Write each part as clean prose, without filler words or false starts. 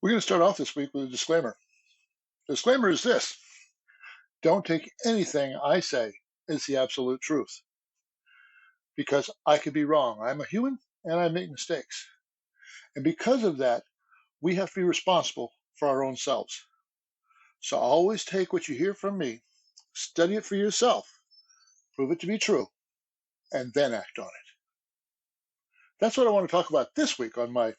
We're going to start off this week with a disclaimer. The disclaimer is this: don't take anything I say as the absolute truth, because I could be wrong. I'm a human and I make mistakes. And because of that, we have to be responsible for our own selves. So always take what you hear from me, study it for yourself, prove it to be true, and then act on it. That's what I want to talk about this week on my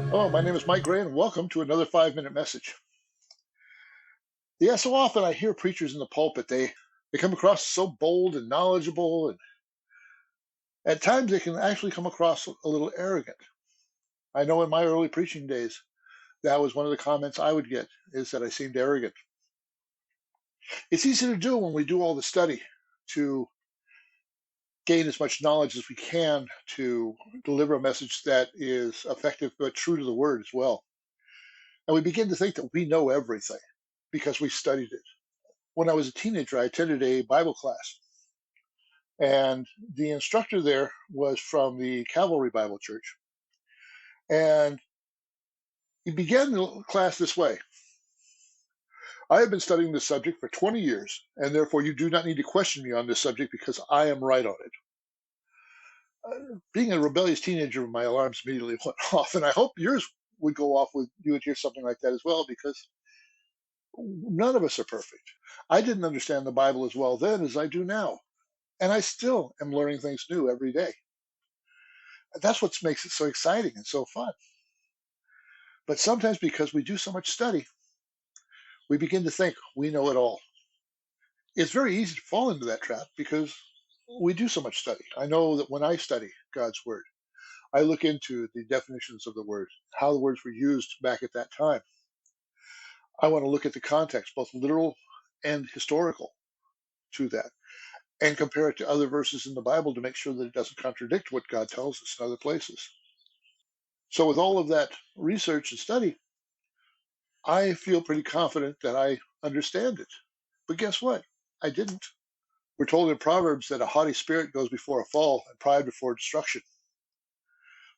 Hello, my name is Mike Gray, and welcome to another 5-minute message. Yeah, so often I hear preachers in the pulpit, they come across so bold and knowledgeable, and at times they can actually come across a little arrogant. I know in my early preaching days, that was one of the comments I would get, is that I seemed arrogant. It's easy to do when we do all the study to gain as much knowledge as we can to deliver a message that is effective but true to the word as well. And we begin to think that we know everything because we studied it. When I was a teenager, I attended a Bible class, and the instructor there was from the Calvary Bible Church. And he began the class this way: I have been studying this subject for 20 years, and therefore you do not need to question me on this subject because I am right on it. Being a rebellious teenager, my alarms immediately went off, and I hope yours would go off with you would hear something like that as well, because none of us are perfect. I didn't understand the Bible as well then as I do now, and I still am learning things new every day. That's what makes it so exciting and so fun. But sometimes because we do so much study, we begin to think we know it all. It's very easy to fall into that trap because we do so much study. I know that when I study God's Word, I look into the definitions of the word, how the words were used back at that time. I want to look at the context, both literal and historical, to that, and compare it to other verses in the Bible to make sure that it doesn't contradict what God tells us in other places. So, with all of that research and study, I feel pretty confident that I understand it. But guess what? I didn't. We're told in Proverbs that a haughty spirit goes before a fall and pride before destruction,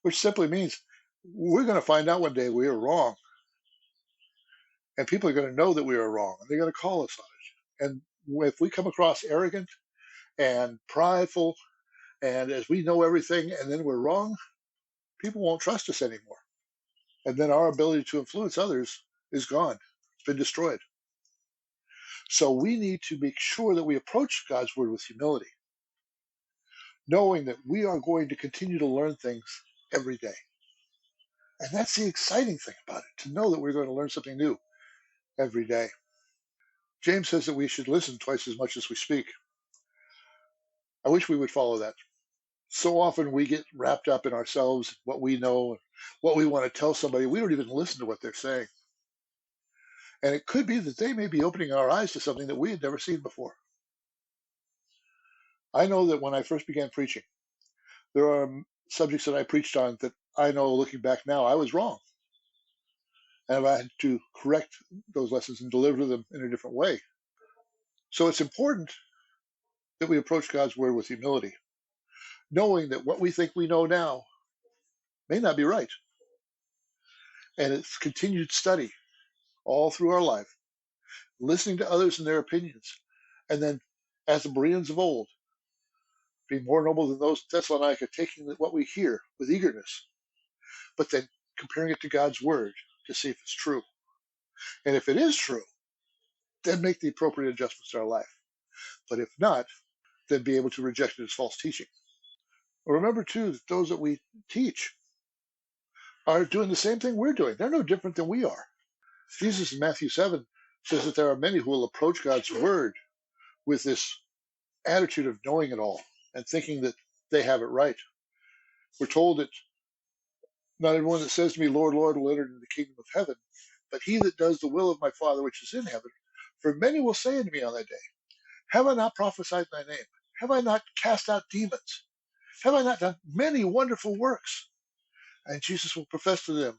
which simply means we're going to find out one day we are wrong. And people are going to know that we are wrong, and they're going to call us on it. And if we come across arrogant and prideful, and as we know everything, and then we're wrong, people won't trust us anymore. And then our ability to influence others is gone. It's been destroyed. So we need to make sure that we approach God's word with humility, knowing that we are going to continue to learn things every day. And that's the exciting thing about it, to know that we're going to learn something new every day. James says that we should listen twice as much as we speak. I wish we would follow that. So often we get wrapped up in ourselves, what we know, and what we want to tell somebody. We don't even listen to what they're saying. And it could be that they may be opening our eyes to something that we had never seen before. I know that when I first began preaching, there are subjects that I preached on that I know, looking back now, I was wrong. And I had to correct those lessons and deliver them in a different way. So it's important that we approach God's word with humility, knowing that what we think we know now may not be right. And it's continued study all through our life, listening to others and their opinions, and then, as the Bereans of old, being more noble than those in Thessalonica, taking what we hear with eagerness, but then comparing it to God's word to see if it's true. And if it is true, then make the appropriate adjustments to our life. But if not, then be able to reject it as false teaching. Remember, too, that those that we teach are doing the same thing we're doing. They're no different than we are. Jesus in Matthew 7 says that there are many who will approach God's word with this attitude of knowing it all and thinking that they have it right. We're told that not everyone that says to me, Lord, Lord, will enter into the kingdom of heaven, but he that does the will of my Father which is in heaven. For many will say unto me on that day, have I not prophesied in thy name? Have I not cast out demons? Have I not done many wonderful works? And Jesus will profess to them,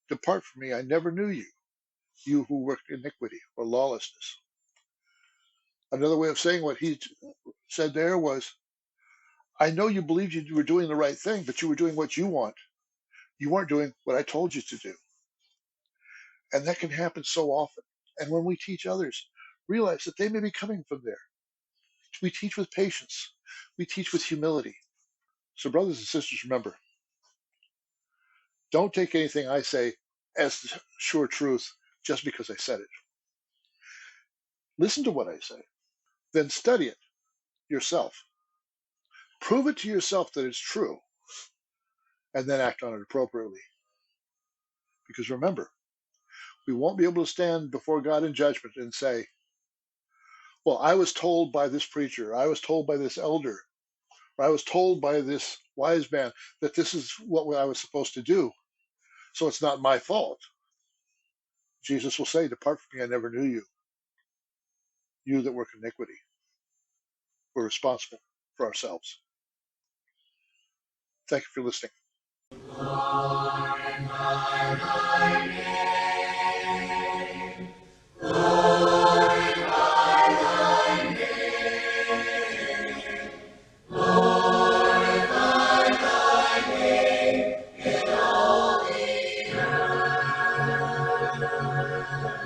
depart from me, I never knew you, you who work iniquity or lawlessness. Another way of saying what he said there was, I know you believed you were doing the right thing, but you were doing what you want. You weren't doing what I told you to do. And that can happen so often. And when we teach others, realize that they may be coming from there. We teach with patience. We teach with humility. So, brothers and sisters, remember, don't take anything I say as the sure truth just because I said it. Listen to what I say, then study it yourself. Prove it to yourself that it's true, and then act on it appropriately. Because remember, we won't be able to stand before God in judgment and say, well, I was told by this preacher, I was told by this elder, or I was told by this wise man that this is what I was supposed to do, so it's not my fault. Jesus will say, depart from me, I never knew you, you that work iniquity. We're responsible for ourselves. Thank you for listening.